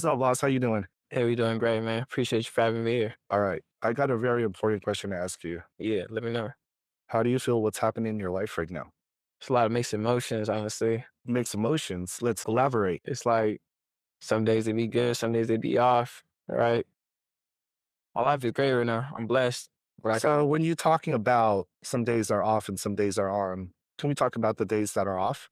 What's up, boss? How you doing? Hey, we doing great, man. Appreciate you for having me here. All right. I got a very important question to ask you. Yeah, let me know. How do you feel what's happening in your life right now? It's a lot of mixed emotions, honestly. Mixed emotions. Let's elaborate. It's like some days they be good, some days they be off, right? My life is great right now. I'm blessed. But So when you're talking about some days are off and some days are on, can we talk about the days that are off?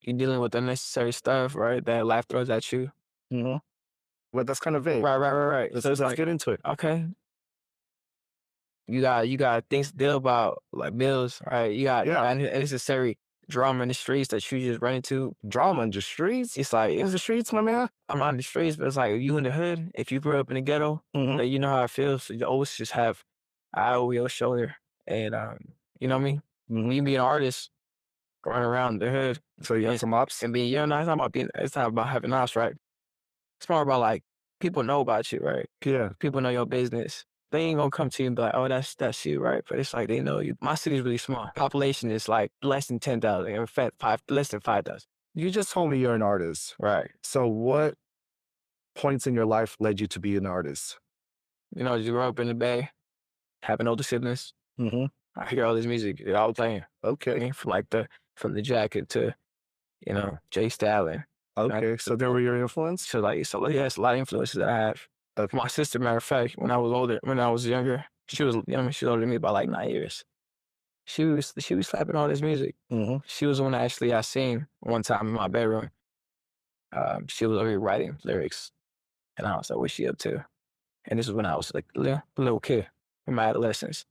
you're dealing with unnecessary stuff, right? That life throws at you. Mm-hmm. Well, that's kind of vague. Right. Let's So it's let's like, get into it. okay, you got things to deal about, like bills, right? You got Yeah. unnecessary drama in the streets that you just run into. Drama in the streets. It's like In the streets, my man. I'm not in the streets, but it's like you in the hood. If you grew up in the ghetto, Mm-hmm. then you know how it feels. So you always just have an eye over your shoulder, and you know what I mean. Mm-hmm. When you be an artist, going around the hood So you have and some ops. and being young, it's not about being. It's not about having ops, right? It's more about like people know about you, right? Yeah. People know your business. They ain't gonna come to you and be like, "Oh, that's you," right? But it's like they know you. My city's really small. Population is like less than 10,000. In fact, less than 5,000. You just told me you're an artist. Right. So what points in your life led you to be an artist? You know, you grew up in the Bay, having older siblings. Mm-hmm. I hear all this music, they're all playing. I Okay. mean, from the Jacket to, Jay Stalin. Right? Okay. So they were your influence? Yeah, it's a lot of influences that I have. Okay. My sister, matter of fact, when I was younger, she was, she was older than me by like 9 years. She was slapping all this music. Mm-hmm. She was the one actually I seen one time in my bedroom. She was over here writing lyrics, and I was like, "What's she up to?" And this is when I was like a little kid in my adolescence,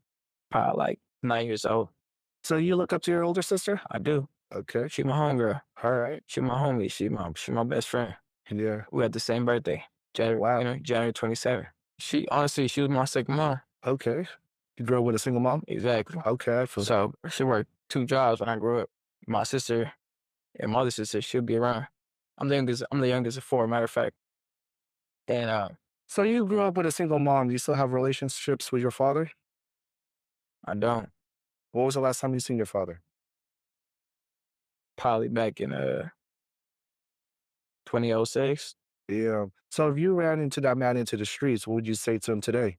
probably like 9 years old. So you look up to your older sister? I do. Okay. She my homegirl. All right. She my homie. She my best friend. Yeah. We had the same birthday, Wow. January 27th. She was my second mom. Okay. You grew up with a single mom? Exactly. Okay. So she worked two jobs when I grew up. My sister and my other sister, she'll be around. I'm the youngest of four, matter of fact. And So you grew up with a single mom. You still have relationships with your father? I don't. What was the last time you seen your father? Probably back in 2006. Yeah. So if you ran into that man into the streets, what would you say to him today?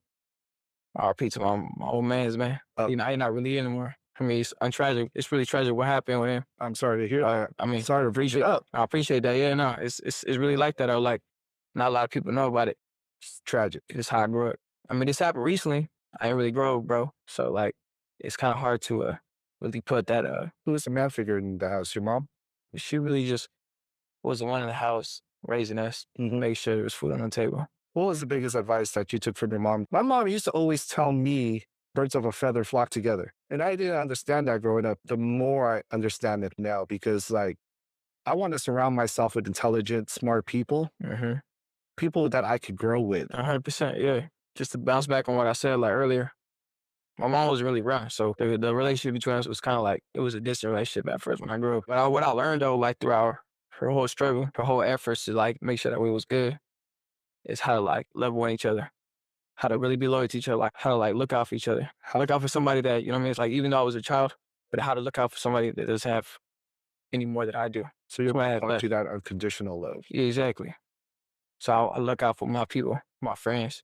RP to my old man's man. Uh, He's not really here anymore. I mean, it's tragic. It's really tragic what happened with him. I'm sorry to hear that. I mean, Sorry to bring you up. I appreciate that. Yeah, no, it's really like that. Like, not a lot of people know about it. It's tragic. It's how I grew up. I mean, this happened recently. I didn't really grow up, bro. So like, it's kind of hard to really put that. Who was the man figure in the house? Your mom? She really just was the one in the house raising us, Hmm. make sure there was food on the table. What was the biggest advice that you took from your mom? My mom used to always tell me birds of a feather flock together. And I didn't understand that growing up. The more I understand it now, because like I want to surround myself with intelligent, smart people, Mm-hmm. people that I could grow with. 100%. Yeah. Just to bounce back on what I said like earlier, my mom was really rough. So the relationship between us was kind of like it was a distant relationship at first when I grew up. But what I learned though, like throughout her whole struggle, her whole efforts to like make sure that we was good, is how to like love one each other, how to really be loyal to each other, like how to like look out for each other, how to look out for somebody that you know what I mean. It's like even though I was a child, but how to look out for somebody that doesn't have any more than I do. So you're Somebody that has going less. to that unconditional love. Yeah, exactly. So I look out for my people, my friends,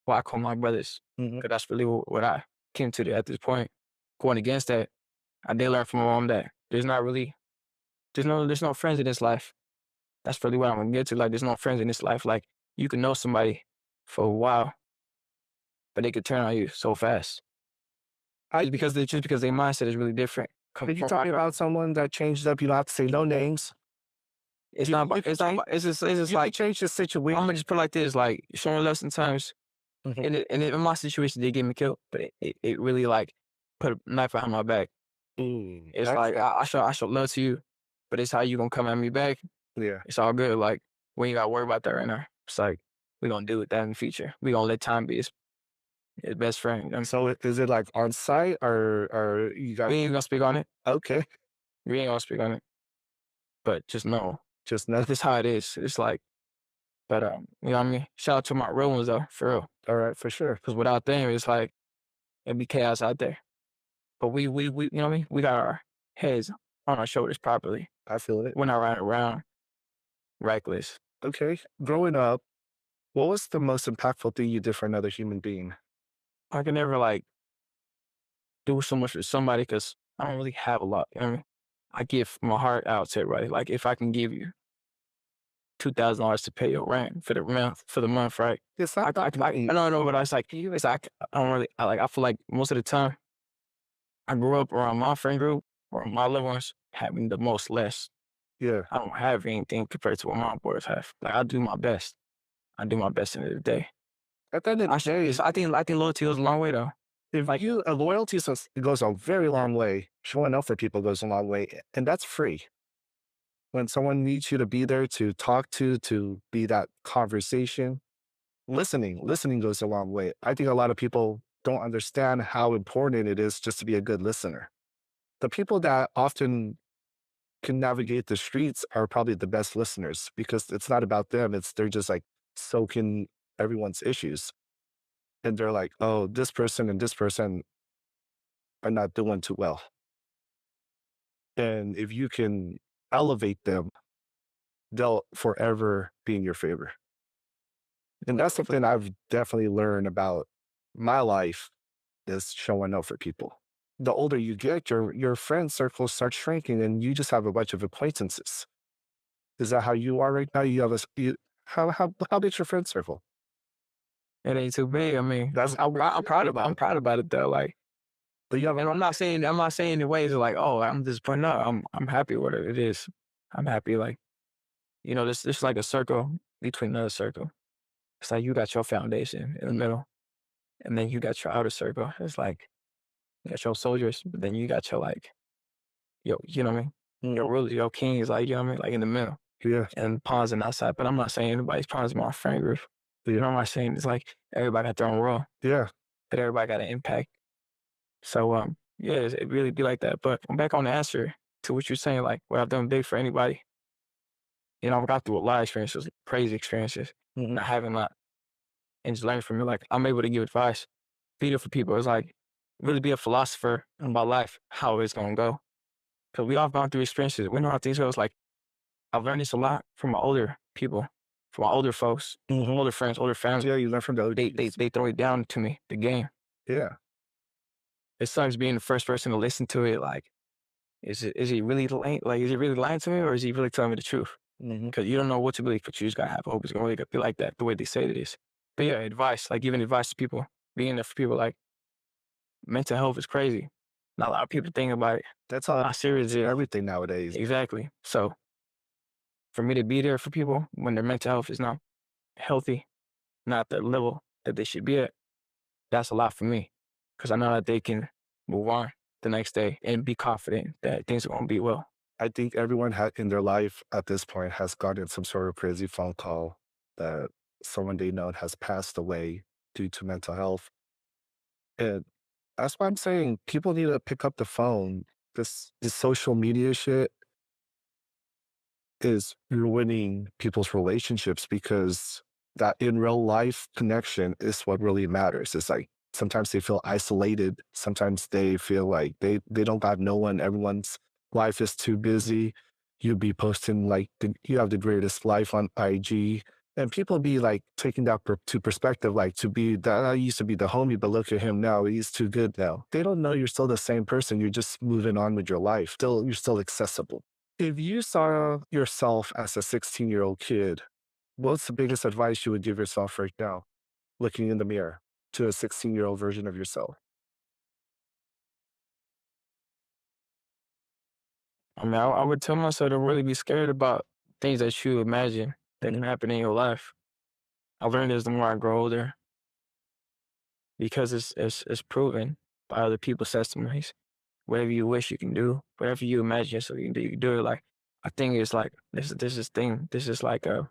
who I call my brothers, Hmm. because that's really what I came to at this point. Going against that, I did learn from my mom that there's no friends in this life. That's really what I'm gonna get to. Like, there's no friends in this life. Like, you can know somebody for a while, but they could turn on you so fast. Just because their mindset is really different. Are you talking about someone that changed up? You don't have to say no names. It's You, not. you can It's not. change. It's just You can like change the I'm situation. gonna just put it like this: like showing love sometimes. Mhm. In my situation, they get me killed, but it really like put a knife behind my back. It's That's like I show love to you, but it's how you gonna come at me back. yeah. It's all good. Like we ain't gotta worry about that right now. It's like we gonna deal with that in the future. We gonna let time be his best friend. You know what I'm saying? So is it like on site or you We guys? ain't gonna speak on it. Okay, We ain't gonna speak on it. But just know just that's nothing. just how it is. It's like, but you know what I mean. Shout out to my real ones though, for real. All right, for sure. Because without them, it's like it'd be chaos out there. But we you know what I mean. We got our heads on our shoulders properly. I feel it. We're not riding around reckless. Okay. Growing up, what was the most impactful thing you did for another human being? I can never like do so much for somebody because I don't really have a lot. You know what I mean? I give my heart out to everybody. Like if I can give you $2,000 to pay your rent for the month, right? It's not that I money. don't know, but I was like, it's like I don't really I feel like most of the time I grew up around my friend group or my loved ones having the most less. Yeah. I don't have anything compared to what my boys have. Like I do my best. I do my best in the day. At the end of the day, I think loyalty goes a long way though. if Like you loyalty it goes a very long way. Showing up for people goes a long way, and that's free. When someone needs you to be there to talk to be that conversation, listening goes a long way. I think a lot of people don't understand how important it is just to be a good listener. The people that often can navigate the streets are probably the best listeners because it's not about them. It's they're just like soaking everyone's issues. And they're like, oh, this person and this person are not doing too well. And if you can elevate them, they'll forever be in your favor. And that's something I've definitely learned about my life is showing up for people. The older you get, your friend circle starts shrinking and you just have a bunch of acquaintances. Is that how you are right now? You have how big's your friend circle? it ain't too big. I mean, That's I'm proud about it though. Like but you have and I'm not saying in ways of like, oh, I'm just putting up. I'm happy with it. It is. I'm happy. Like, this like a circle between another circle. It's like you got your foundation in the middle, and then you got your outer circle. It's like you got your soldiers, but then you got your like you know what I mean? Your rulers, your kings, like you know what I mean, like in the middle. yeah, And pawns on the outside. But I'm not saying anybody's pawns in my friend group. You yeah, know what I'm saying? It's like everybody got their own role, yeah, but everybody got an impact. So yeah, it really be like that. But I'm back on the answer to what you're saying, like what I've done big for anybody. I've got through a lot of experiences, crazy experiences, mhm, not having a lot, and just learning from it. Like I'm able to give advice, be there for people. It's like really be a philosopher about life, how it's gonna go. Because we all gone through experiences. We know how things go. It's like I've learned this a lot from my older people, from my older folks, mhm. older friends, older family. Yeah, you learn from the OGs. They throw it down to me, the game. Yeah, It sucks being the first person to listen to it. Like, is he really is he really lying to me or is he really telling me the truth? mhm, Because you don't know what to believe, but you just gotta have hope. It's gonna really be like that, the way they say it is. But yeah, advice, like giving advice to people, being there for people, like mental health is crazy. Not a lot of people think about it, that's all how serious it is. everything nowadays. Exactly. So for me to be there for people when their mental health is not healthy, not the level that they should be at, that's a lot for me. Because I know that they can move on the next day and be confident that things are gonna be well. I think everyone had in their life at this point has gotten some sort of crazy phone call that someone they know has passed away due to mental health. And that's why I'm saying people need to pick up the phone. This social media shit is ruining people's relationships because that in real life connection is what really matters. It's like sometimes they feel isolated. Sometimes they feel like they don't got no one. Everyone's life is too busy. You be posting like you have the greatest life on IG. And people be like taking that to perspective, like to be that I used to be the homie, but look at him now. He's too good now. They don't know you're still the same person. You're just moving on with your life. You're still accessible. If you saw yourself as a 16-year-old kid, what's the biggest advice you would give yourself right now, looking in the mirror to a 16-year-old version of yourself? I mean, I would tell myself to really be scared about things that you imagine that can happen in your life. I learned this the more I grow older because it's proven by other people's testimonies. Whatever you wish you can do, whatever you imagine yourself you can do it. Like I think it's like this is like a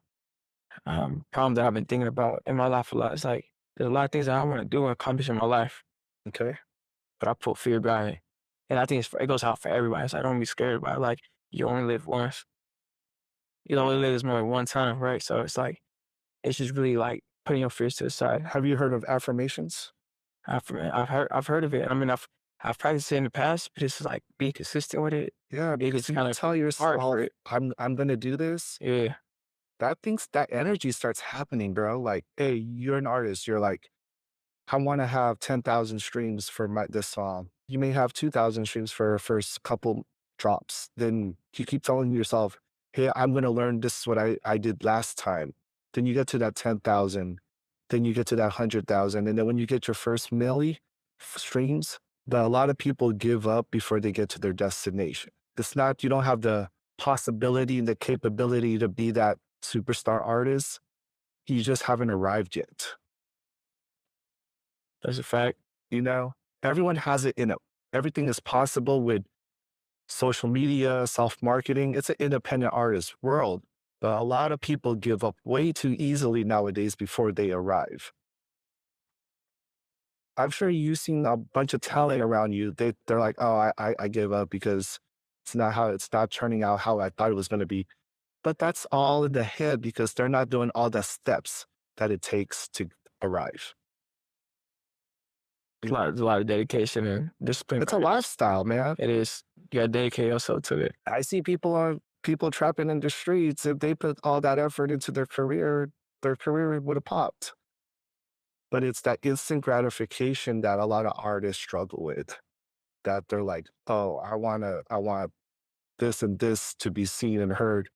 problem that I've been thinking about in my life a lot. It's like there's a lot of things that I want to do and accomplish in my life, Okay. but I put fear behind it. And I think it goes out for everybody. So I don't be scared about it. Like you only live once. You only live this moment one time, right? So it's like it's just really like putting your fears to the side. Have you heard of affirmations? I've heard of it. I mean, I've practiced it in the past, but it's like be consistent with it. Yeah, It because gets you kind of tell hard for yourself, it. I'm gonna do this. Yeah. that energy starts happening, bro. Like, hey, you're an artist. You're like, I want to have 10,000 streams for this song. You may have 2,000 streams for your first couple drops. Then you keep telling yourself, hey, I'm going to learn this is what I did last time. Then you get to that 10,000. Then you get to that 100,000. And then when you get your first streams, but a lot of people give up before they get to their destination. It's not, you don't have the possibility and the capability to be that superstar artist. You just haven't arrived yet. That's a fact. You know, everyone has it in it. Everything is possible with social media, self marketing. It's an independent artist world. But a lot of people give up way too easily nowadays before they arrive. I'm sure you've seen a bunch of talent around you. They're like, oh, I give up because it's not turning out how I thought it was going to be. But that's all in the head because they're not doing all the steps that it takes to arrive. There's a lot of dedication and discipline. It's a lifestyle, man. It is. You gotta dedicate yourself to it. I see people trapping in the streets. If they put all that effort into their career would have popped. But it's that instant gratification that a lot of artists struggle with. That they're like, oh, I want this and this to be seen and heard.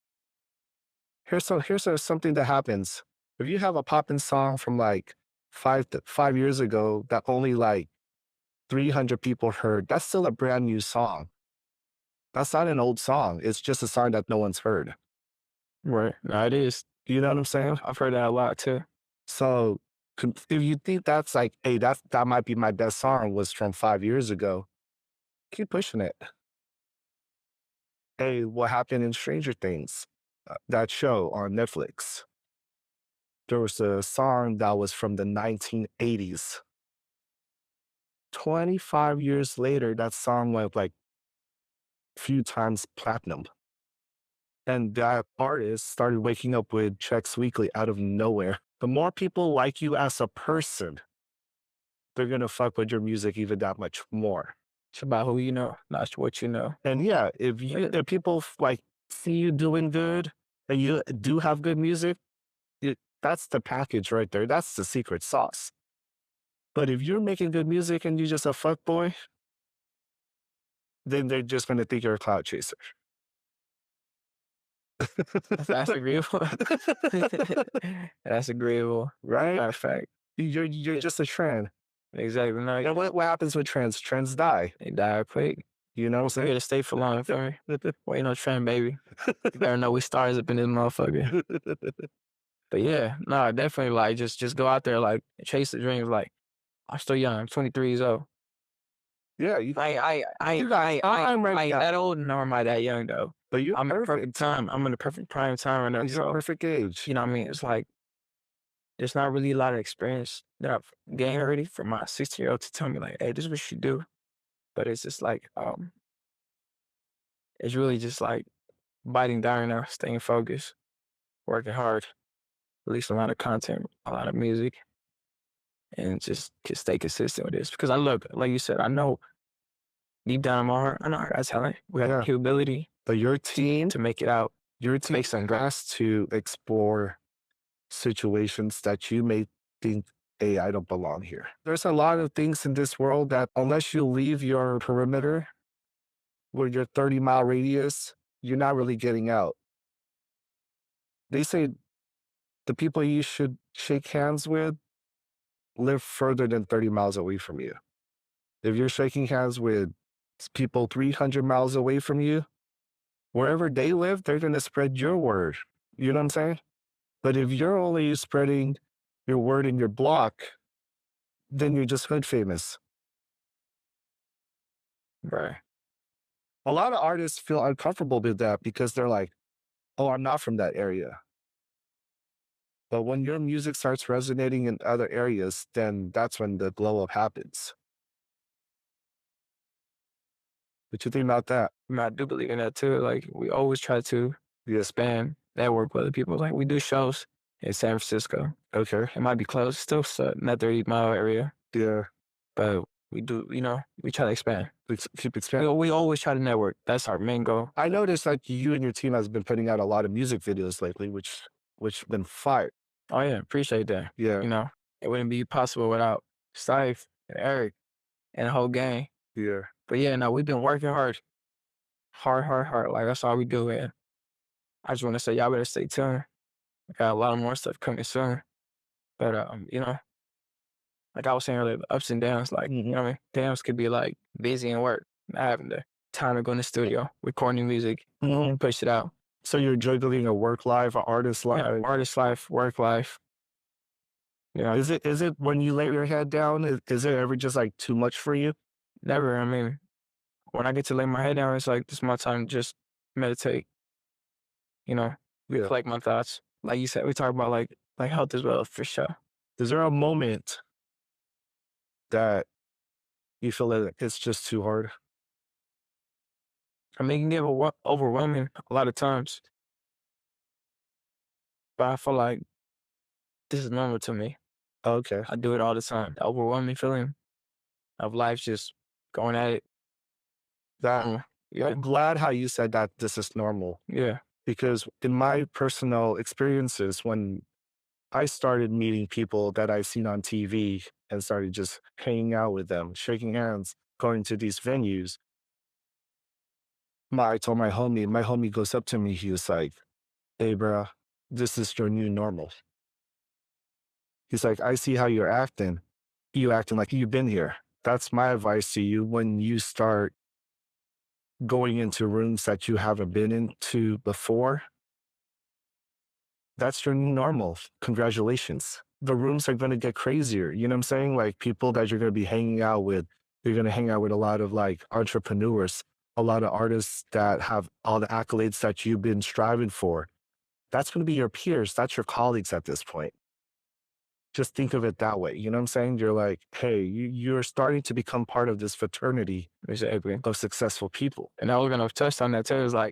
Something that happens. If you have a poppin' song from like 5 years ago that only like 300 people heard, that's still a brand new song. That's not an old song. It's just a song that no one's heard. Right. No, it is. You know what I'm saying? I've heard that a lot too. So if you think that's like, hey, that might be my best song was from 5 years ago, keep pushing it. Hey, what happened in Stranger Things? That show on Netflix. There was a song that was from the 1980s. 25 years later, that song went like a few times platinum. And that artist started waking up with checks weekly out of nowhere. The more people like you as a person, they're gonna fuck with your music even that much more. It's about who you know, not what you know. And yeah, if people like see you doing good and you do have good music, that's the package right there. That's the secret sauce. But if you're making good music and you're just a fuck boy, then they're just gonna think you're a cloud chaser. That's agreeable. That's agreeable. Right? Matter of fact. You're just a trend. Exactly. No, And what happens with trends? Trends die. they die quick. You know what I'm We're here saying? to stay for long, feel me? Waiting on trend, baby. You better know we stars up in this motherfucker. But yeah, no, definitely like just go out there, like chase the dreams. Like I'm still young. I'm 23 years old. Yeah, I ain't that old, nor am I that young though. but you're I'm in the perfect. perfect time. I'm in the perfect prime time right now. You're So, a perfect age. you know what I mean? It's like there's not really a lot of experience that I've gained already for my 16-year-old to tell me like, hey, this is what you do. But it's just like, it's really just like biting down now, staying focused, working hard, release a lot of content, a lot of music, and just stay consistent with this. Because I look, like you said, I know deep down in my heart, I know I got talent. We got the Yeah. capability But your team, to make it out. your team make something great. has to explore situations that you may think, hey, I don't belong here. There's a lot of things in this world that unless you leave your perimeter with your 30-mile radius, you're not really getting out. They say the people you should shake hands with live further than 30 miles away from you. If you're shaking hands with people 300 miles away from you, wherever they live, they're going to spread your word. You know what I'm saying? But if you're only spreading your word in your block, then you're just hood famous. Right. A lot of artists feel uncomfortable with that because they're like, oh, I'm not from that area. But when your music starts resonating in other areas, then that's when the glow up happens. What you think about that? I mean, I do believe in that too. Like we always try to Yes. expand, network with other people. Like we do shows in San Francisco. Okay. It might be close, still so not 30-mile area, Yeah. but we do, we try to expand. Keep expanding. We always try to network. That's our main goal. I noticed that you and your team has been putting out a lot of music videos lately, which which been fire. Oh yeah, appreciate that. Yeah, You know, it wouldn't be possible without Stife and Eric and the whole gang. yeah. But yeah, no, we've been working hard, hard, hard, hard. Like that's all we do. And I just want to say y'all better stay tuned. I got a lot of more stuff coming soon. But you know, like I was saying earlier, the ups and downs, like, you Mhm, know what I mean? Downs could be like busy and work, not having the time to go in the studio, recording music, mhm. and push it out. So you're juggling a work life, an artist Yeah, life. artist life, work life. Yeah, Is it when you lay your head down, is it ever just, like, too much for you? never. I mean, when I get to lay my head down, it's like this is my time to just meditate, you know, Yeah. collect my thoughts. Like you said, we talk about like health as well for sure. Is there a moment that you feel that it's just too hard? I mean, it can get overwhelming a lot of times, but I feel like this is normal to me. Okay. I do it all the time. The overwhelming feeling of life just going at it. That Yeah, I'm glad how you said that this is normal, yeah. because in my personal experiences, when I started meeting people that I've seen on TV and started just hanging out with them, shaking hands, going to these venues, I told my homie goes up to me, he was like, "Hey, bro, this is your new normal." He's like, "I see how you're acting. You acting like you've been here." That's my advice to you when you start going into rooms that you haven't been into before. That's your new normal. Congratulations. The rooms are going to get crazier. You know what I'm saying? Like people that you're going to be hanging out with, you're going to hang out with a lot of like entrepreneurs, a lot of artists that have all the accolades that you've been striving for. That's going to be your peers. That's your colleagues at this point. Just think of it that way. You know what I'm saying? You're like, hey, you're starting to become part of this fraternity Exactly. of successful people. And I was gonna touch on that too. Is like